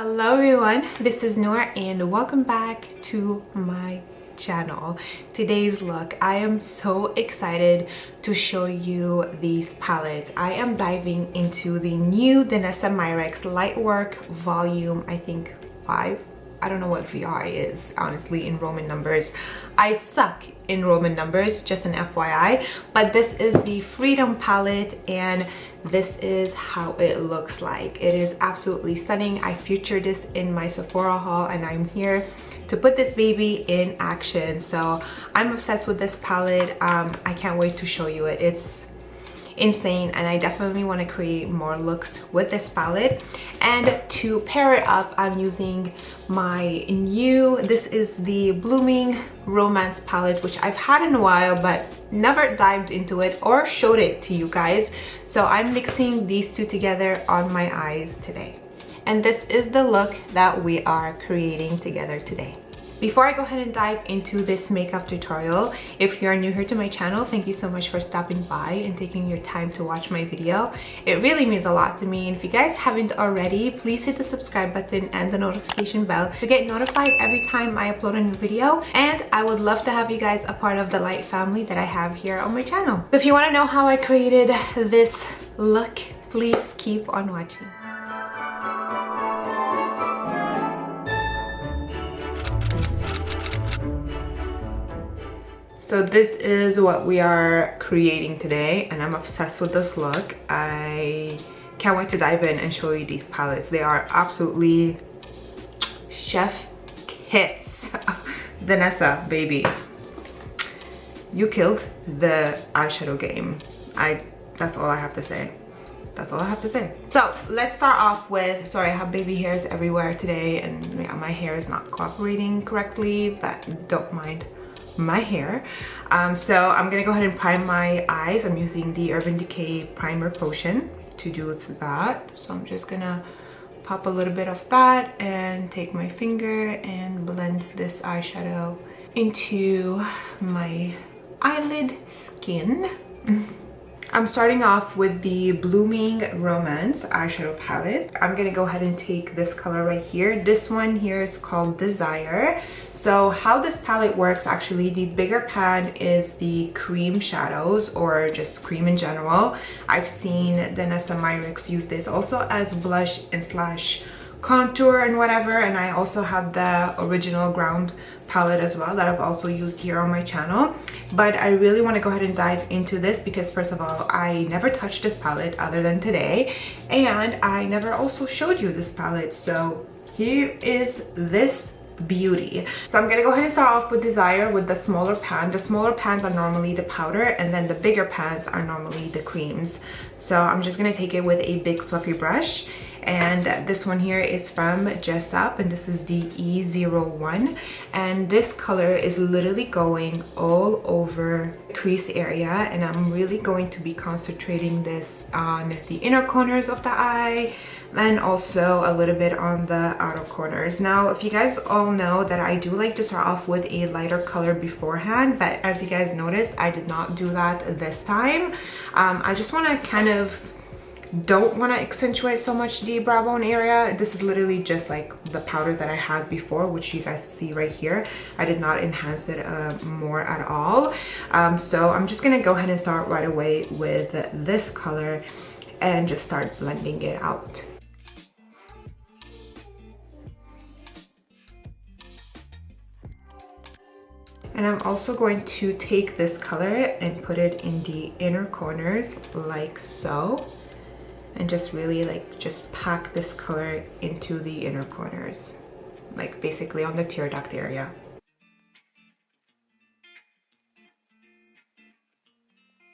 Hello everyone, this is Noor and welcome back to my channel. Today's look, I am so excited to show you these palettes. I am diving into the new Danessa Myricks LightWork volume, I think 5. I don't know what VI is, honestly, in Roman numbers. I suck in Roman numbers, just an FYI. But this is the Freedom palette and this is how it looks like. It is absolutely stunning. I featured this in my Sephora haul and I'm here to put this baby in action. So I'm obsessed with this palette. I can't wait to show you it. It's insane and I definitely want to create more looks with this palette. And to pair it up, I'm using my new, this is the Blooming Romance palette, which I've had in a while but never dived into it or showed it to you guys. So I'm mixing these two together on my eyes today. And this is the look that we are creating together today. Before I go ahead and dive into this makeup tutorial, if you're new here to my channel, thank you so much for stopping by and taking your time to watch my video. It really means a lot to me. And if you guys haven't already, please hit the subscribe button and the notification bell to get notified every time I upload a new video. And I would love to have you guys a part of the Light family that I have here on my channel. So if you want to know how I created this look, please keep on watching. So this is what we are creating today and I'm obsessed with this look. I can't wait to dive in and show you these palettes. They are absolutely chef kiss. Danessa, baby, you killed the eyeshadow game. That's all I have to say. That's all I have to say. So let's start off with, sorry, I have baby hairs everywhere today and yeah, my hair is not cooperating correctly, but don't mind my hair. So I'm gonna go ahead and prime my eyes. I'm using the Urban Decay primer potion to do that. So I'm just gonna pop a little bit of that and take my finger and blend this eyeshadow into my eyelid skin. I'm starting off with the Blooming Romance eyeshadow palette. I'm gonna go ahead and take this color right here. This one here is called Desire. So how this palette works, actually, the bigger pan is the cream shadows or just cream in general. I've seen Danessa Myricks use this also as blush and slash contour and whatever, and I also have the original ground palette as well that I've also used here on my channel. But I really want to go ahead and dive into this because first of all, I never touched this palette other than today, and I never also showed you this palette. So here is this beauty. So I'm gonna go ahead and start off with Desire with the smaller pan. The smaller pans are normally the powder and then the bigger pans are normally the creams. So I'm just gonna take it with a big fluffy brush. And this one here is from Jessup and this is the E01, and this color is literally going all over the crease area, and I'm really going to be concentrating this on the inner corners of the eye and also a little bit on the outer corners. Now, if you guys all know that I do like to start off with a lighter color beforehand, but as you guys noticed, I did not do that this time. I just want to kind of don't want to accentuate so much the brow bone area. This is literally just like the powders that I had before, which you guys see right here. I did not enhance it more at all. So I'm just gonna go ahead and start right away with this color and just start blending it out. And I'm also going to take this color and put it in the inner corners like so. And just really like just pack this color into the inner corners, like basically on the tear duct area.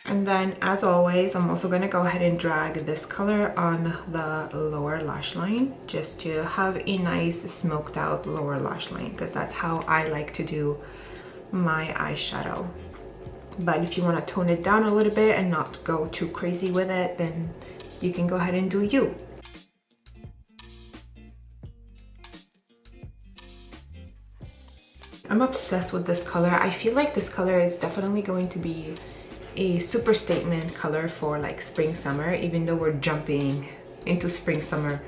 And then as always, I'm also going to go ahead and drag this color on the lower lash line just to have a nice smoked out lower lash line, because that's how I like to do my eyeshadow. But if you want to tone it down a little bit and not go too crazy with it, then you can go ahead and do you. I'm obsessed with this color. I feel like this color is definitely going to be a super statement color for like spring summer, even though we're jumping into spring summer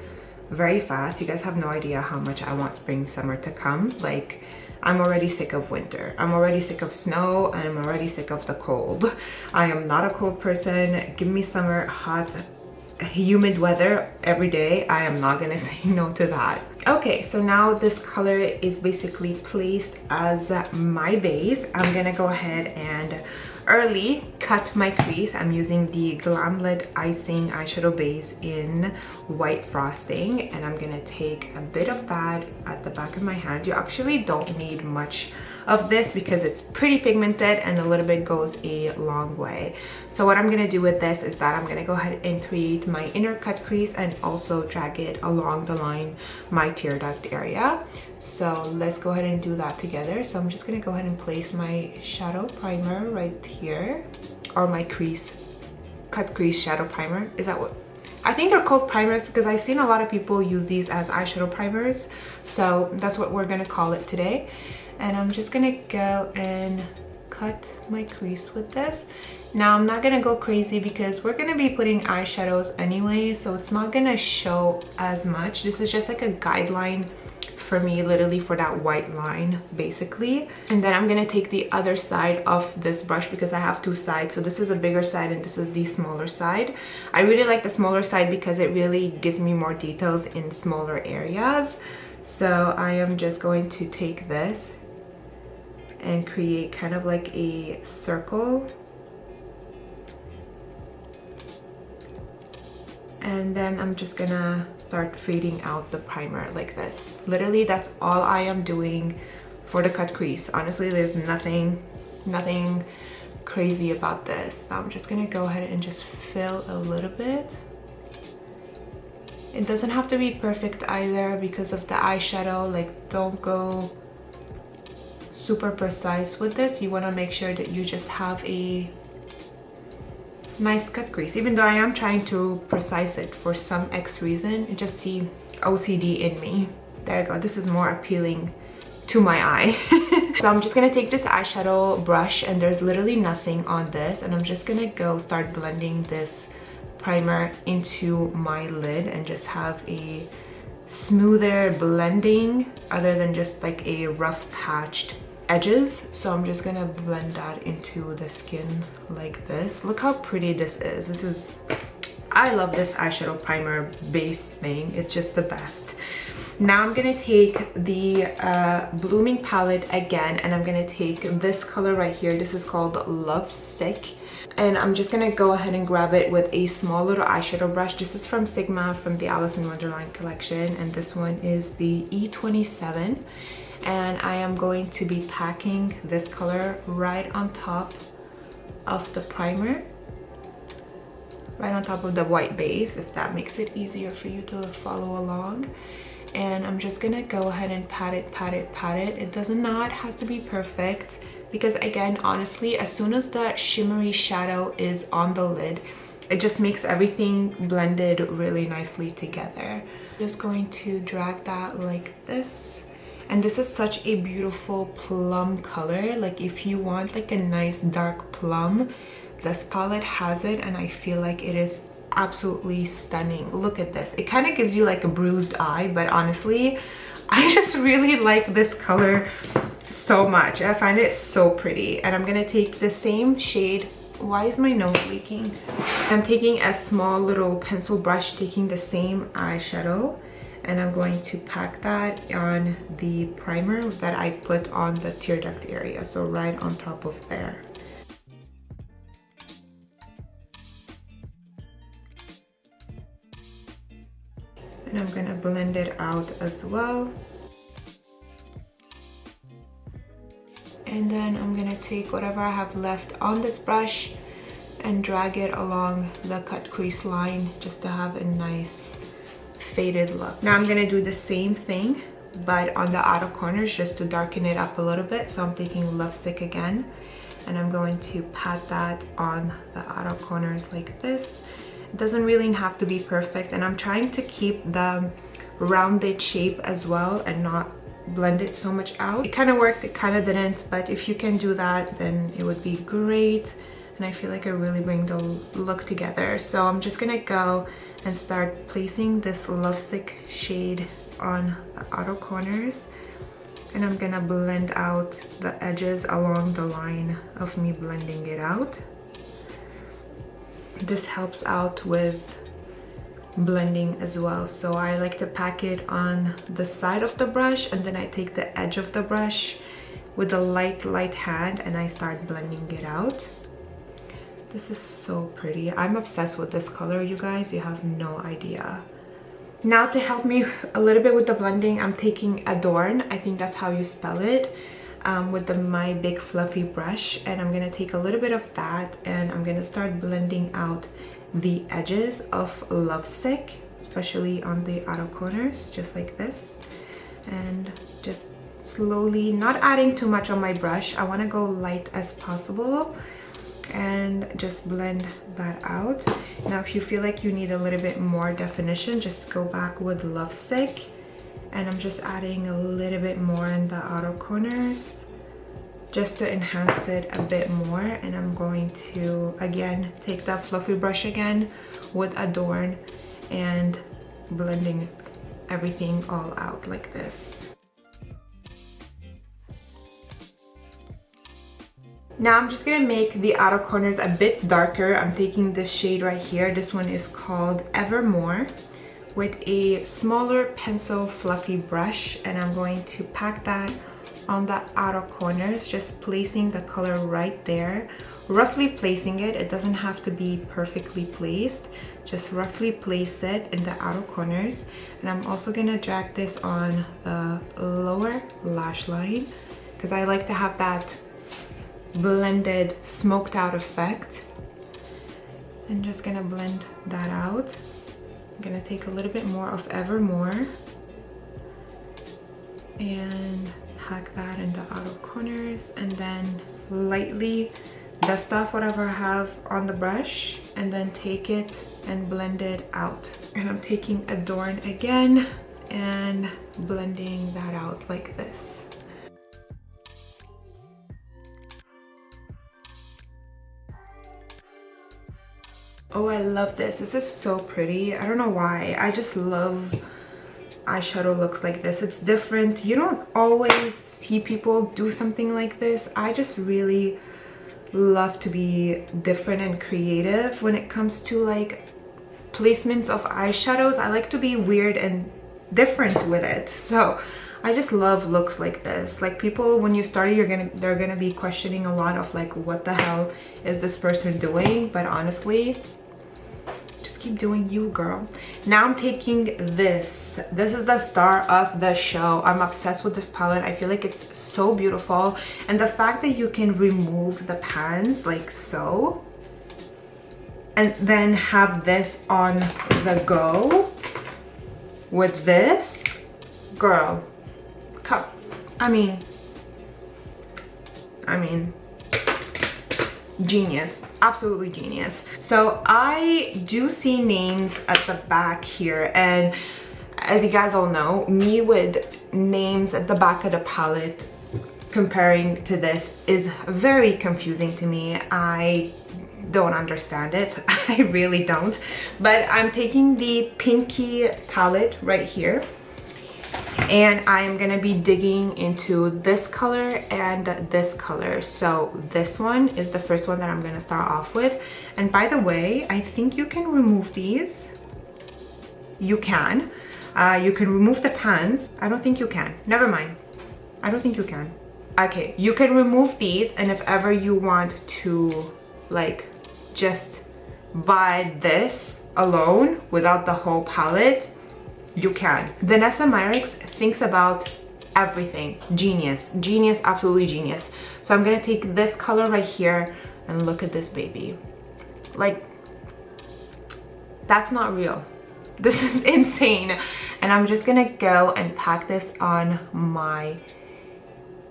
very fast. You guys have no idea how much I want spring, summer to come. Like, I'm already sick of winter. I'm already sick of snow, and I'm already sick of the cold. I am not a cold person. Give me summer, hot, humid weather every day. I am not gonna say no to that. Okay, so now this color is basically placed as my base. I'm gonna go ahead and early cut my crease. I'm using the Glamlit Icing eyeshadow base in white frosting, and I'm gonna take a bit of that at the back of my hand. You actually don't need much of this because it's pretty pigmented, and a little bit goes a long way. So what I'm gonna do with this is that I'm gonna go ahead and create my inner cut crease and also drag it along the line, my tear duct area. So let's go ahead and do that together. So I'm just gonna go ahead and place my shadow primer right here, or my crease, cut crease shadow primer. Is that what? I think they're called primers because I've seen a lot of people use these as eyeshadow primers. So that's what we're gonna call it today. And I'm just gonna go and cut my crease with this. Now I'm not gonna go crazy because we're gonna be putting eyeshadows anyway, so it's not gonna show as much. This is just like a guideline for me, literally for that white line basically. And then I'm gonna take the other side of this brush because I have two sides. So this is a bigger side and this is the smaller side. I really like the smaller side because it really gives me more details in smaller areas. So I am just going to take this and create kind of like a circle, and then I'm just gonna start fading out the primer like this. Literally that's all I am doing for the cut crease. Honestly, there's nothing crazy about this. I'm just gonna go ahead and just fill a little bit. It doesn't have to be perfect either because of the eyeshadow. Like, don't go super precise with this. You want to make sure that you just have a nice cut crease, even though I am trying to precise it for some X reason. It's just the OCD in me. There you go. This is more appealing to my eye. So I'm just gonna take this eyeshadow brush, and there's literally nothing on this, and I'm just gonna go start blending this primer into my lid and just have a smoother blending other than just like a rough patched edges. So I'm just gonna blend that into the skin like this. Look how pretty this is. This is, I love this eyeshadow primer base thing. It's just the best. Now I'm gonna take the Blooming palette again, and I'm gonna take this color right here. This is called Love Sick, and I'm just gonna go ahead and grab it with a small little eyeshadow brush. This is from Sigma, from the Alice in Wonderland collection, and this one is the E27. And I am going to be packing this color right on top of the primer, right on top of the white base, if that makes it easier for you to follow along. And I'm just gonna go ahead and pat it, pat it, pat it. It does not have to be perfect because, again, honestly, as soon as that shimmery shadow is on the lid, it just makes everything blended really nicely together. Just going to drag that like this. And this is such a beautiful plum color. Like, if you want like a nice dark plum, this palette has it, and I feel like it is absolutely stunning. Look at this. It kind of gives you like a bruised eye, but honestly, I just really like this color so much. I find it so pretty. And I'm gonna take the same shade. Why is my nose leaking? I'm taking a small little pencil brush, taking the same eyeshadow, and I'm going to pack that on the primer that I put on the tear duct area, so right on top of there. And I'm gonna blend it out as well. And then I'm gonna take whatever I have left on this brush and drag it along the cut crease line just to have a nice faded look. Now I'm gonna do the same thing but on the outer corners just to darken it up a little bit. So I'm taking Love Sick again, and I'm going to pat that on the outer corners like this. It doesn't really have to be perfect, and I'm trying to keep the rounded shape as well and not blend it so much out. It kind of worked, it kind of didn't, but if you can do that, then it would be great. And I feel like I really bring the look together. So I'm just gonna go and start placing this Lovesick shade on the outer corners, and I'm gonna blend out the edges along the line of me blending it out. This helps out with blending as well, so I like to pack it on the side of the brush, and then I take the edge of the brush with a light hand and I start blending it out. This is so pretty. I'm obsessed with this color, you guys. You have no idea. Now to help me a little bit with the blending, I'm taking Adorn, I think that's how you spell it, with my big fluffy brush, and I'm gonna take a little bit of that and I'm gonna start blending out the edges of Lovesick, especially on the outer corners, just like this, and just slowly, not adding too much on my brush. I want to go light as possible and just blend that out. Now if you feel like you need a little bit more definition, just go back with Lovesick, and I'm just adding a little bit more in the outer corners just to enhance it a bit more. And I'm going to again take that fluffy brush again with Adorn and blending everything all out like this. Now I'm just gonna make the outer corners a bit darker. I'm taking this shade right here. This one is called Evermore, with a smaller pencil fluffy brush, and I'm going to pack that on the outer corners, just placing the color right there, roughly placing it. It doesn't have to be perfectly placed, just roughly place it in the outer corners. And I'm also gonna drag this on the lower lash line because I like to have that blended, smoked out effect. And just gonna blend that out. I'm gonna take a little bit more of Evermore and pack that in the outer corners, and then lightly dust off whatever I have on the brush, and then take it and blend it out. And I'm taking Adorn again and blending that out like this. Oh, I love this. This is so pretty. I don't know why. I just love eyeshadow looks like this. It's different. You don't always see people do something like this. I just really love to be different and creative when it comes to like placements of eyeshadows. I like to be weird and different with it. So I just love looks like this. Like people, when you start, they're gonna be questioning a lot of like, what the hell is this person doing? But honestly, just keep doing you, girl. Now I'm taking this. This is the star of the show. I'm obsessed with this palette. I feel like it's so beautiful, and the fact that you can remove the pans like so and then have this on the go with this, girl, I mean genius, absolutely genius. So I do see names at the back here, and as you guys all know, me with names at the back of the palette comparing to this is very confusing to me. I don't understand it. I really don't. But I'm taking the pinky palette right here, and I'm gonna be digging into this color and this color. So this one is the first one that I'm gonna start off with. And by the way, I think you can remove these. You can. You can remove the pans. I don't think you can. Never mind. I don't think you can. Okay, you can remove these, and if ever you want to like just buy this alone without the whole palette, you can. Danessa Myricks thinks about everything. Genius, genius, absolutely genius. So I'm gonna take this color right here and look at this baby. Like, that's not real. This is insane. And I'm just gonna go and pack this on my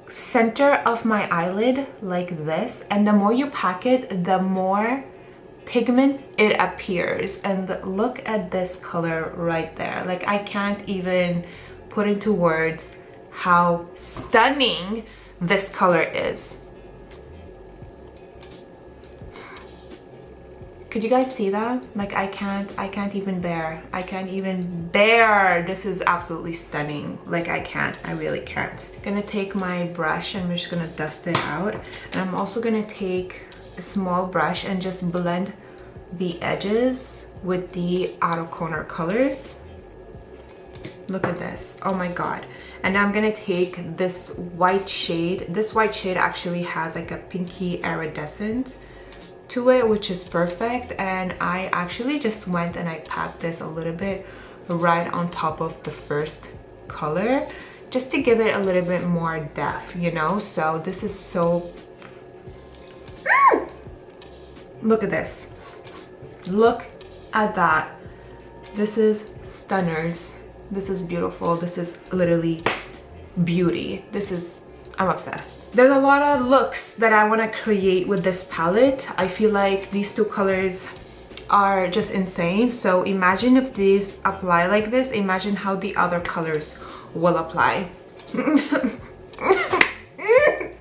center of my eyelid like this. And the more you pack it, the more pigment it appears. And look at this color right there. Like, I can't even put into words how stunning this color is. Could you guys see that? Like I can't even bear. I can't even bear. This is absolutely stunning. Like I really can't. I'm gonna take my brush and I'm just gonna dust it out. And I'm also gonna take a small brush and just blend the edges with the outer corner colors. Look at this. Oh my god. And now I'm gonna take this white shade. This white shade actually has like a pinky iridescent to it, which is perfect. And I actually just went and I packed this a little bit right on top of the first color just to give it a little bit more depth, you know. So this is so look at this. Look at that. This is stunners. This is beautiful. This is literally beauty. This is, I'm obsessed. There's a lot of looks that I want to create with this palette. I feel like these two colors are just insane. So imagine if these apply like this, imagine how the other colors will apply.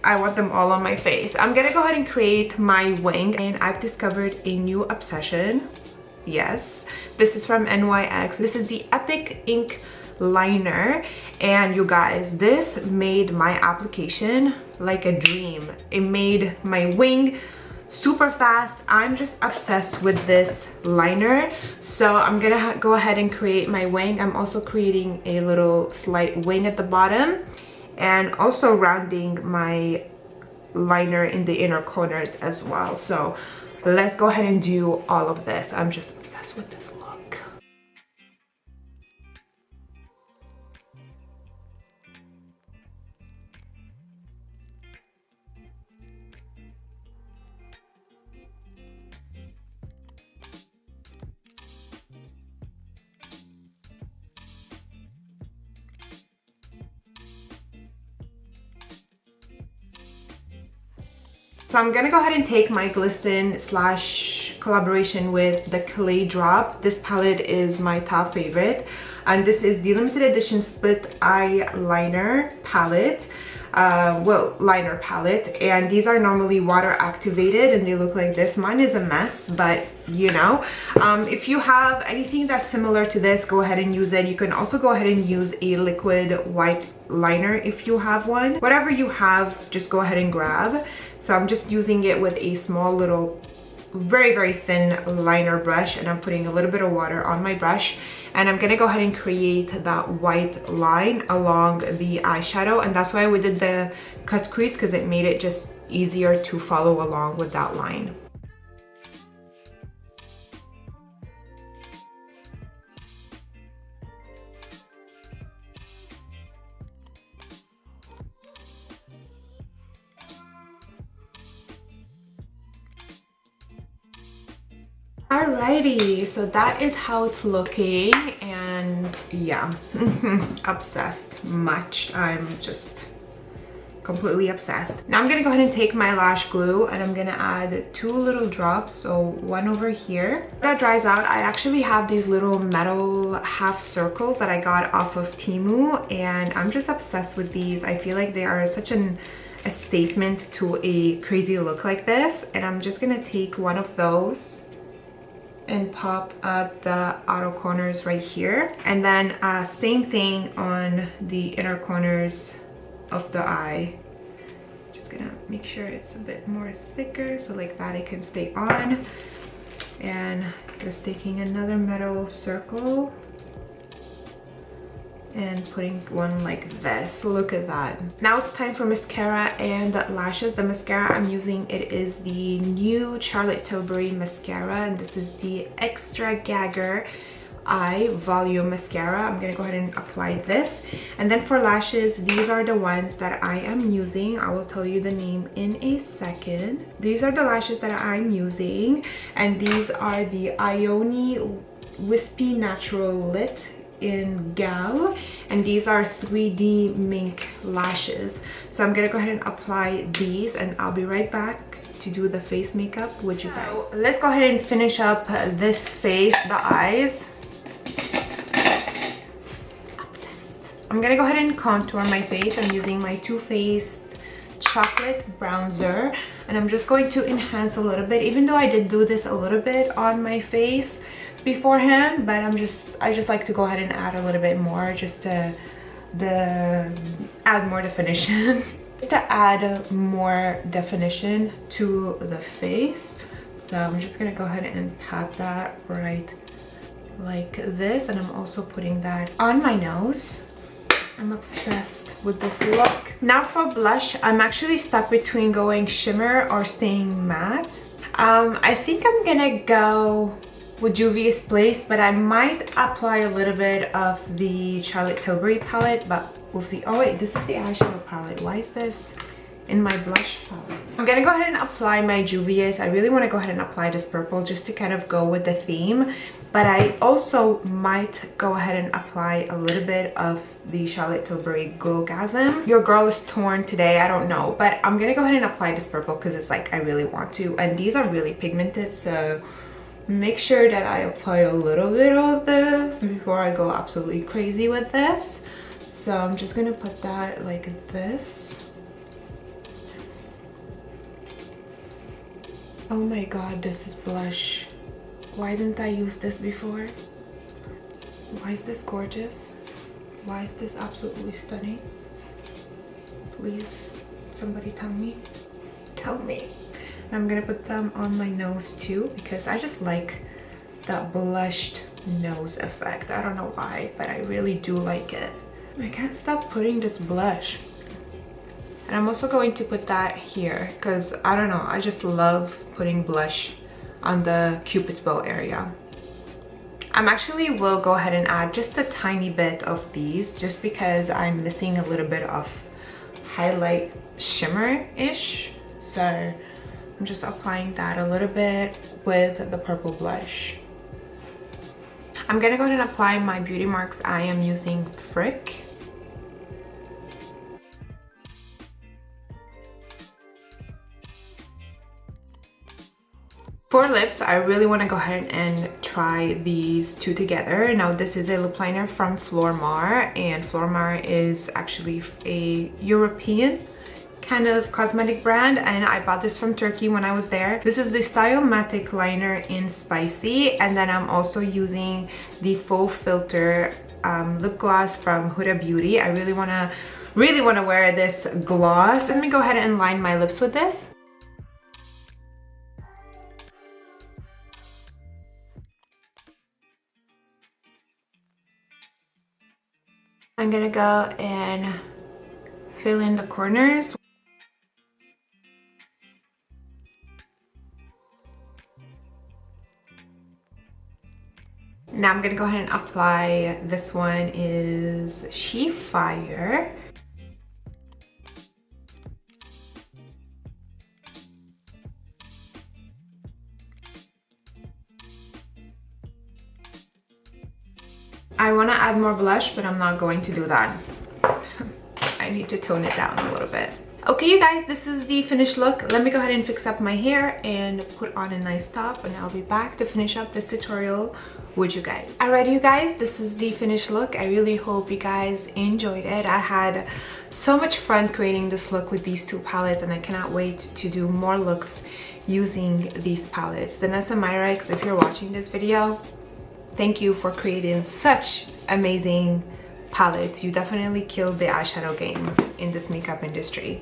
I want them all on my face. I'm gonna go ahead and create my wing, and I've discovered a new obsession. Yes, this is from NYX. This is the Epic Ink liner, and you guys, this made my application like a dream. It made my wing super fast. I'm just obsessed with this liner, so I'm gonna go ahead and create my wing. I'm also creating a little slight wing at the bottom and also rounding my liner in the inner corners as well. So let's go ahead and do all of this. I'm just obsessed with this look. So I'm gonna go ahead and take my Glisten / collaboration with the Clay Drop. This palette is my top favorite, and this is the limited edition split eyeliner palette. Liner palette, and these are normally water activated and they look like this. Mine is a mess, but you know, if you have anything that's similar to this, go ahead and use it. You can also go ahead and use a liquid white liner if you have one. Whatever you have, just go ahead and grab. So I'm just using it with a small little very thin liner brush, and I'm putting a little bit of water on my brush, and I'm gonna go ahead and create that white line along the eyeshadow. And that's why we did the cut crease, because it made it just easier to follow along with that line. Alrighty, so that is how it's looking, and yeah, obsessed much. I'm just completely obsessed. Now I'm gonna go ahead and take my lash glue, and I'm gonna add 2 little drops, so one over here. When that dries out, I actually have these little metal half circles that I got off of Temu, and I'm just obsessed with these. I feel like they are such a statement to a crazy look like this, and I'm just gonna take one of those and pop at the outer corners right here, and then same thing on the inner corners of the eye. Just gonna make sure it's a bit more thicker, so like that it can stay on. And just taking another metal circle and putting one like this. Look at that. Now it's time for mascara and lashes. The mascara I'm using, it is the new Charlotte Tilbury mascara, and this is the Extra Gagger Eye Volume Mascara. I'm gonna go ahead and apply this. And then for lashes, these are the ones that I am using. I will tell you the name in a second. These are the lashes that I'm using, and these are the Ioni Wispy Natural Lit in Gal, and these are 3D mink lashes. So I'm gonna go ahead and apply these, and I'll be right back to do the face makeup with you guys. So let's go ahead and finish up this face, the eyes. Obsessed. I'm gonna go ahead and contour my face. I'm using my Too Faced Chocolate Bronzer, and I'm just going to enhance a little bit, even though I did do this a little bit on my face beforehand, but I just like to go ahead and add a little bit more just to add more definition. Just to add more definition to the face. So I'm just gonna go ahead and pat that right like this, and I'm also putting that on my nose. I'm obsessed with this look. Now for blush, I'm actually stuck between going shimmer or staying matte. I think I'm gonna go with Juvia's Place, but I might apply a little bit of the Charlotte Tilbury palette, but we'll see. Oh wait, this is the eyeshadow palette. Why is this in my blush palette? I'm gonna go ahead and apply my Juvia's. I really want to go ahead and apply this purple just to kind of go with the theme, but I also might go ahead and apply a little bit of the Charlotte Tilbury Glowgasm. Your girl is torn today, I don't know, but I'm gonna go ahead and apply this purple because it's like I really want to, and these are really pigmented, so make sure that I apply a little bit of this before I go absolutely crazy with this. So I'm just gonna put that like this. Oh my god, this is blush. Why didn't I use this before? Why is this gorgeous? Why is this absolutely stunning? Please, somebody tell me. Tell me. I'm gonna put them on my nose too because I just like that blushed nose effect. I don't know why, but I really do like it. I can't stop putting this blush. And I'm also going to put that here because I don't know, I just love putting blush on the Cupid's bow area. I'm actually will go ahead and add just a tiny bit of these just because I'm missing a little bit of highlight shimmer-ish. So I'm just applying that a little bit with the purple blush. I'm gonna go ahead and apply my beauty marks. I am using Frick. For lips, I really want to go ahead and try these two together. Now this is a lip liner from Flormar, and Flormar is actually a European kind of cosmetic brand, and I bought this from Turkey when I was there. This is the Stylomatic liner in Spicy, and then I'm also using the Faux filter lip gloss from Huda Beauty. I really want to wear this gloss. Let me go ahead and line my lips with this. I'm gonna go and fill in the corners. Now I'm gonna go ahead and apply, this one is She Fire. I want to add more blush, but I'm not going to do that. I need to tone it down a little bit. Okay, you guys, this is the finished look. Let me go ahead and fix up my hair and put on a nice top, and I'll be back to finish up this tutorial with you guys. Alrighty, you guys, this is the finished look. I really hope you guys enjoyed it. I had so much fun creating this look with these two palettes, and I cannot wait to do more looks using these palettes. Danessa Myricks, if you're watching this video, thank you for creating such amazing palettes. You definitely killed the eyeshadow game in this makeup industry.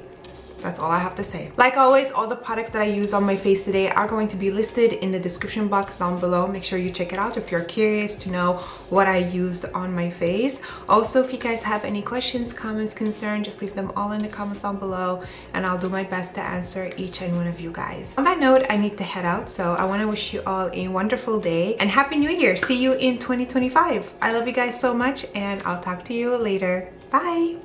That's all I have to say. Like always, all the products that I used on my face today are going to be listed in the description box down below. Make sure you check it out if you're curious to know what I used on my face. Also, if you guys have any questions, comments, concerns, just leave them all in the comments down below, and I'll do my best to answer each and one of you guys. On that note, I need to head out, so I want to wish you all a wonderful day and Happy New Year. See you in 2025. I love you guys so much, and I'll talk to you later. Bye.